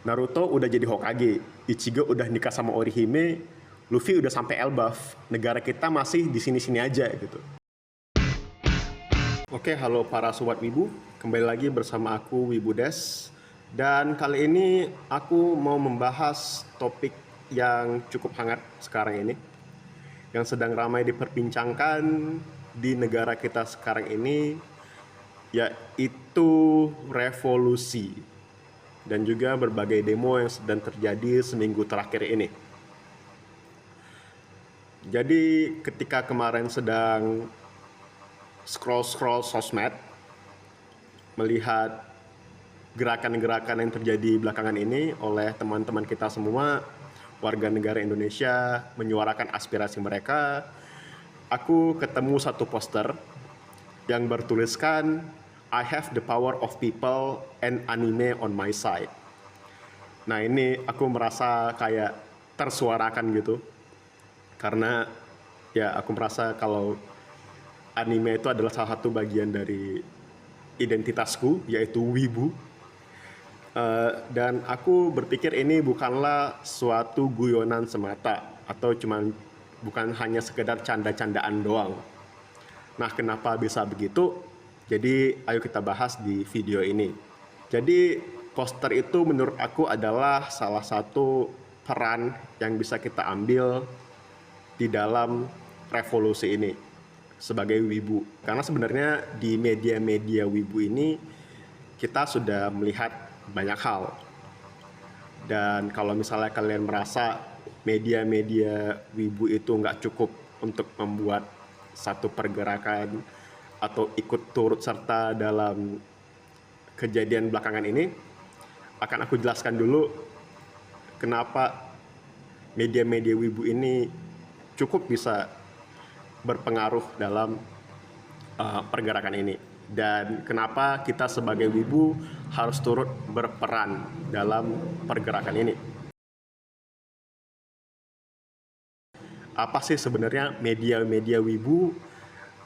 Naruto udah jadi Hokage, Ichigo udah nikah sama Orihime, Luffy udah sampai Elbaf. Negara kita masih di sini-sini aja gitu. Oke, halo para sobat Wibu, kembali lagi bersama aku Wibu Des. Dan kali ini aku mau membahas topik yang cukup hangat sekarang ini, yang sedang ramai diperbincangkan di negara kita sekarang ini, yaitu revolusi dan juga berbagai demo yang sedang terjadi seminggu terakhir ini. Jadi ketika kemarin sedang scroll sosmed, melihat gerakan-gerakan yang terjadi belakangan ini oleh teman-teman kita semua, warga negara Indonesia menyuarakan aspirasi mereka, aku ketemu satu poster yang bertuliskan I have the power of people and anime on my side. Nah, ini aku merasa kayak tersuarakan gitu. Karena ya aku merasa kalau anime itu adalah salah satu bagian dari identitasku, yaitu wibu. Dan aku berpikir ini bukanlah suatu guyonan semata atau bukan hanya sekedar canda-candaan doang. Nah, kenapa bisa begitu? Jadi ayo kita bahas di video ini. Jadi poster itu menurut aku adalah salah satu peran yang bisa kita ambil di dalam revolusi ini sebagai wibu. Karena sebenarnya di media-media wibu ini kita sudah melihat banyak hal. Dan kalau misalnya kalian merasa media-media wibu itu nggak cukup untuk membuat satu pergerakan atau ikut turut serta dalam kejadian belakangan ini, akan aku jelaskan dulu kenapa media-media wibu ini cukup bisa berpengaruh dalam pergerakan ini, dan kenapa kita sebagai wibu harus turut berperan dalam pergerakan ini. Apa sih sebenarnya media-media wibu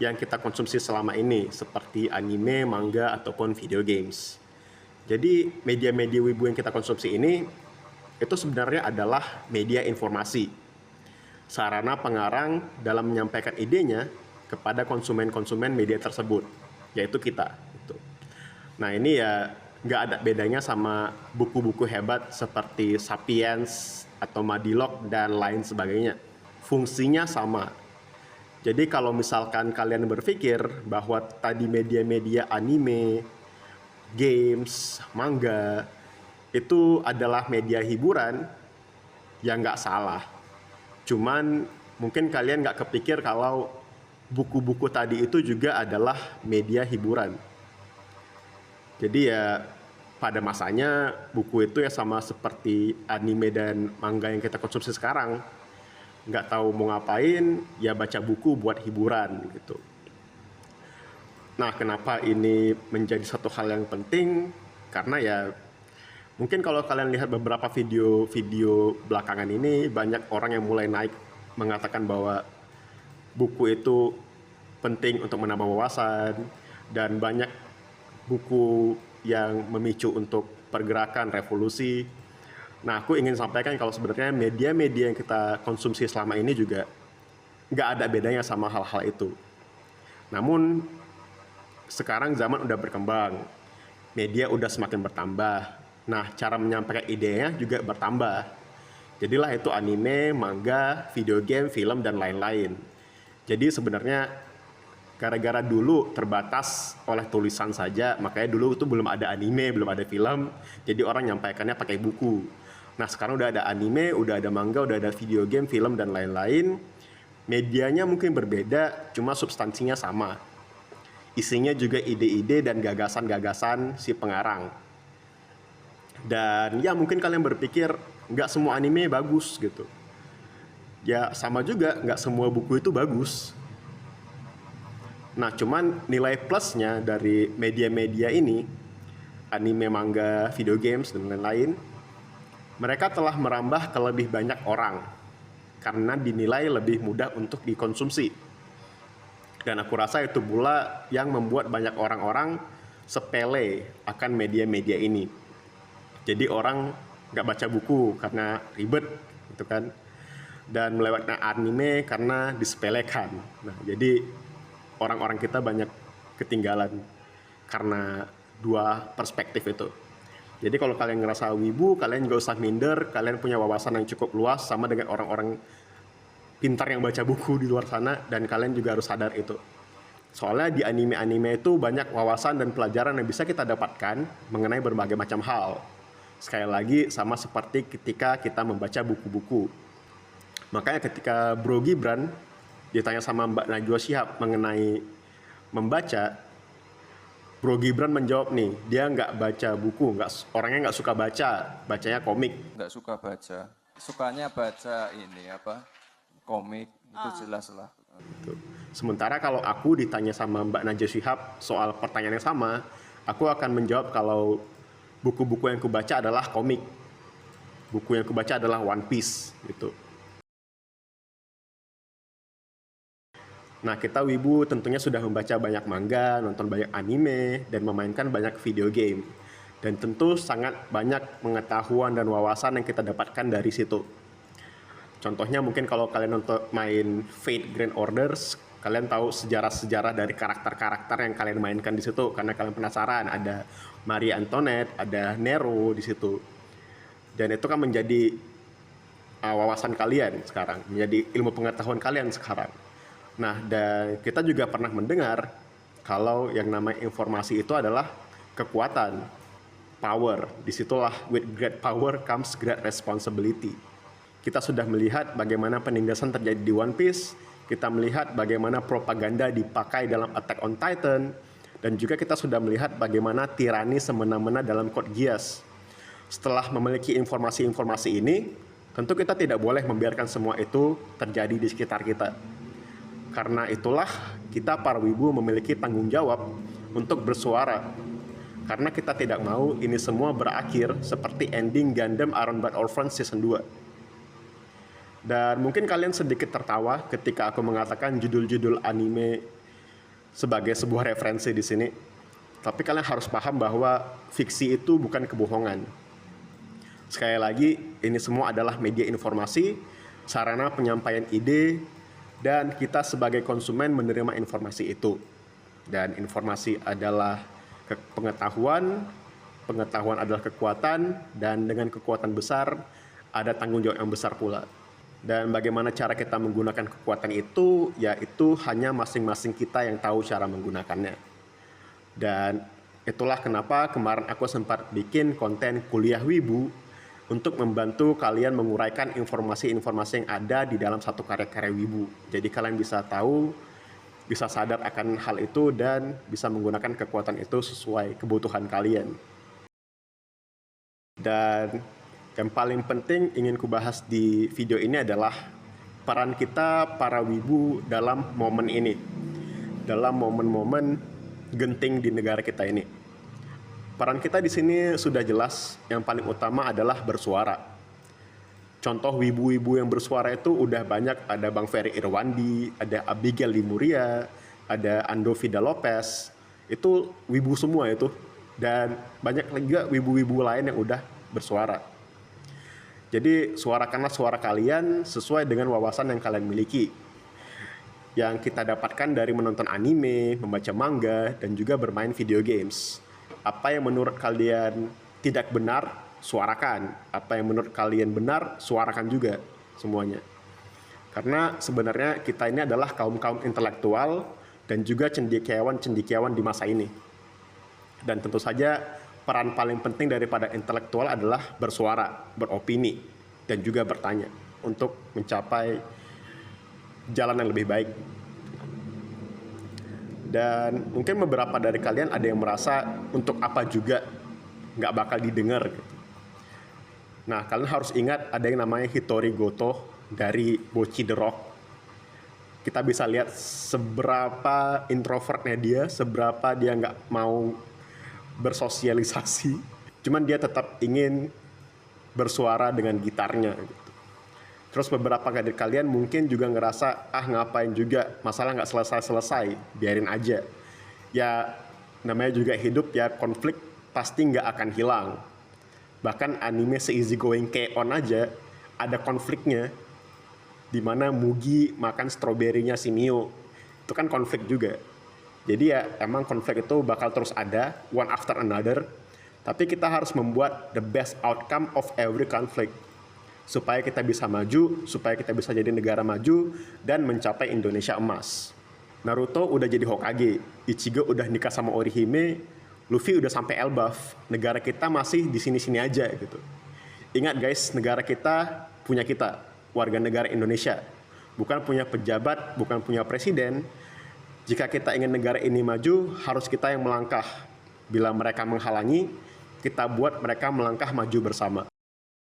yang kita konsumsi selama ini, seperti anime, manga, ataupun video games? Jadi media-media wibu yang kita konsumsi ini itu sebenarnya adalah media informasi, sarana pengarang dalam menyampaikan idenya kepada konsumen-konsumen media tersebut, yaitu kita. Nah, ini ya nggak ada bedanya sama buku-buku hebat seperti Sapiens atau Madilog dan lain sebagainya. Fungsinya sama. Jadi kalau misalkan kalian berpikir bahwa tadi media-media anime, games, manga itu adalah media hiburan, ya nggak salah. Cuman mungkin kalian nggak kepikir kalau buku-buku tadi itu juga adalah media hiburan. Jadi ya pada masanya buku itu ya sama seperti anime dan manga yang kita konsumsi sekarang. Nggak tahu mau ngapain, ya baca buku buat hiburan gitu. Nah, kenapa ini menjadi satu hal yang penting? Karena ya mungkin kalau kalian lihat beberapa video-video belakangan ini, banyak orang yang mulai naik mengatakan bahwa buku itu penting untuk menambah wawasan, dan banyak buku yang memicu untuk pergerakan revolusi. Nah, aku ingin sampaikan kalau sebenarnya media-media yang kita konsumsi selama ini juga nggak ada bedanya sama hal-hal itu. Namun, sekarang zaman udah berkembang, media udah semakin bertambah. Nah, cara menyampaikan idenya juga bertambah. Jadilah itu anime, manga, video game, film, dan lain-lain. Jadi sebenarnya gara-gara dulu terbatas oleh tulisan saja, makanya dulu itu belum ada anime, belum ada film, jadi orang nyampaikannya pakai buku. Nah, sekarang udah ada anime, udah ada manga, udah ada video game, film, dan lain-lain. Medianya mungkin berbeda, cuma substansinya sama. Isinya juga ide-ide dan gagasan-gagasan si pengarang. Dan ya mungkin kalian berpikir nggak semua anime bagus gitu. Ya sama juga, nggak semua buku itu bagus. Nah, cuman nilai plusnya dari media-media ini, anime, manga, video games, dan lain-lain, mereka telah merambah ke lebih banyak orang karena dinilai lebih mudah untuk dikonsumsi. Dan aku rasa itu pula yang membuat banyak orang-orang sepele akan media-media ini. Jadi orang nggak baca buku karena ribet gitu kan, dan melewatkan anime karena disepelekan. Nah, jadi orang-orang kita banyak ketinggalan karena dua perspektif itu. Jadi kalau kalian ngerasa wibu, kalian nggak usah minder, kalian punya wawasan yang cukup luas sama dengan orang-orang pintar yang baca buku di luar sana, dan kalian juga harus sadar itu. Soalnya di anime-anime itu banyak wawasan dan pelajaran yang bisa kita dapatkan mengenai berbagai macam hal. Sekali lagi, sama seperti ketika kita membaca buku-buku. Makanya ketika Bro Gibran ditanya sama Mbak Najwa Shihab mengenai membaca, Bro Gibran menjawab nih, dia nggak baca buku, orangnya nggak suka baca, bacanya komik. Nggak suka baca, sukanya baca ini apa, komik, itu jelas lah. Gitu. Sementara kalau aku ditanya sama Mbak Najwa Shihab soal pertanyaan yang sama, aku akan menjawab kalau buku-buku yang kubaca adalah komik. Buku yang kubaca adalah One Piece gitu. Nah, kita wibu tentunya sudah membaca banyak manga, nonton banyak anime, dan memainkan banyak video game. Dan tentu sangat banyak pengetahuan dan wawasan yang kita dapatkan dari situ. Contohnya mungkin kalau kalian nonton main Fate Grand Orders, kalian tahu sejarah-sejarah dari karakter-karakter yang kalian mainkan di situ karena kalian penasaran. Ada Marie Antoinette, ada Nero di situ. Dan itu kan menjadi wawasan kalian sekarang, menjadi ilmu pengetahuan kalian sekarang. Nah, dan kita juga pernah mendengar kalau yang namanya informasi itu adalah kekuatan, power. Disitulah with great power comes great responsibility. Kita sudah melihat bagaimana penindasan terjadi di One Piece, kita melihat bagaimana propaganda dipakai dalam Attack on Titan, dan juga kita sudah melihat bagaimana tirani semena-mena dalam Code Geass. Setelah memiliki informasi-informasi ini, tentu kita tidak boleh membiarkan semua itu terjadi di sekitar kita. Karena itulah kita para wibu memiliki tanggung jawab untuk bersuara. Karena kita tidak mau ini semua berakhir seperti ending Gundam Iron Blood Orphans Season 2. Dan mungkin kalian sedikit tertawa ketika aku mengatakan judul-judul anime sebagai sebuah referensi di sini. Tapi kalian harus paham bahwa fiksi itu bukan kebohongan. Sekali lagi, ini semua adalah media informasi, sarana penyampaian ide, dan kita sebagai konsumen menerima informasi itu. Dan informasi adalah pengetahuan, pengetahuan adalah kekuatan, dan dengan kekuatan besar ada tanggung jawab yang besar pula. Dan bagaimana cara kita menggunakan kekuatan itu, yaitu hanya masing-masing kita yang tahu cara menggunakannya. Dan itulah kenapa kemarin aku sempat bikin konten kuliah wibu untuk membantu kalian menguraikan informasi-informasi yang ada di dalam satu karya-karya wibu. Jadi kalian bisa tahu, bisa sadar akan hal itu, dan bisa menggunakan kekuatan itu sesuai kebutuhan kalian. Dan yang paling penting ingin kubahas di video ini adalah peran kita para wibu dalam momen ini. Dalam momen-momen genting di negara kita ini. Peran kita di sini sudah jelas, yang paling utama adalah bersuara. Contoh wibu-wibu yang bersuara itu udah banyak, ada Bang Ferry Irwandi, ada Abigail Limuria, ada Ando Vida Lopez, itu wibu semua itu. Dan banyak juga wibu-wibu lain yang udah bersuara. Jadi suarakanlah suara kalian sesuai dengan wawasan yang kalian miliki. Yang kita dapatkan dari menonton anime, membaca manga, dan juga bermain video games. Apa yang menurut kalian tidak benar, suarakan. Apa yang menurut kalian benar, suarakan juga semuanya. Karena sebenarnya kita ini adalah kaum-kaum intelektual dan juga cendekiawan-cendekiawan di masa ini. Dan tentu saja peran paling penting daripada intelektual adalah bersuara, beropini, dan juga bertanya untuk mencapai jalan yang lebih baik. Dan mungkin beberapa dari kalian ada yang merasa untuk apa juga nggak bakal didengar gitu. Nah, kalian harus ingat ada yang namanya Hitori Goto dari Bocchi the Rock. Kita bisa lihat seberapa introvertnya dia, seberapa dia nggak mau bersosialisasi. Cuman dia tetap ingin bersuara dengan gitarnya gitu. Terus beberapa dari kalian mungkin juga ngerasa, ngapain juga, masalah nggak selesai-selesai, biarin aja. Ya namanya juga hidup ya, konflik pasti nggak akan hilang. Bahkan anime se-easy going K-On aja ada konfliknya, di mana Mugi makan stroberinya si Mio. Itu kan konflik juga. Jadi ya emang konflik itu bakal terus ada, one after another. Tapi kita harus membuat the best outcome of every conflict. Supaya kita bisa maju, supaya kita bisa jadi negara maju, dan mencapai Indonesia emas. Naruto udah jadi Hokage, Ichigo udah nikah sama Orihime, Luffy udah sampai Elbaf. Negara kita masih di sini-sini aja gitu. Ingat guys, negara kita punya kita, warga negara Indonesia. Bukan punya pejabat, bukan punya presiden. Jika kita ingin negara ini maju, harus kita yang melangkah. Bila mereka menghalangi, kita buat mereka melangkah maju bersama.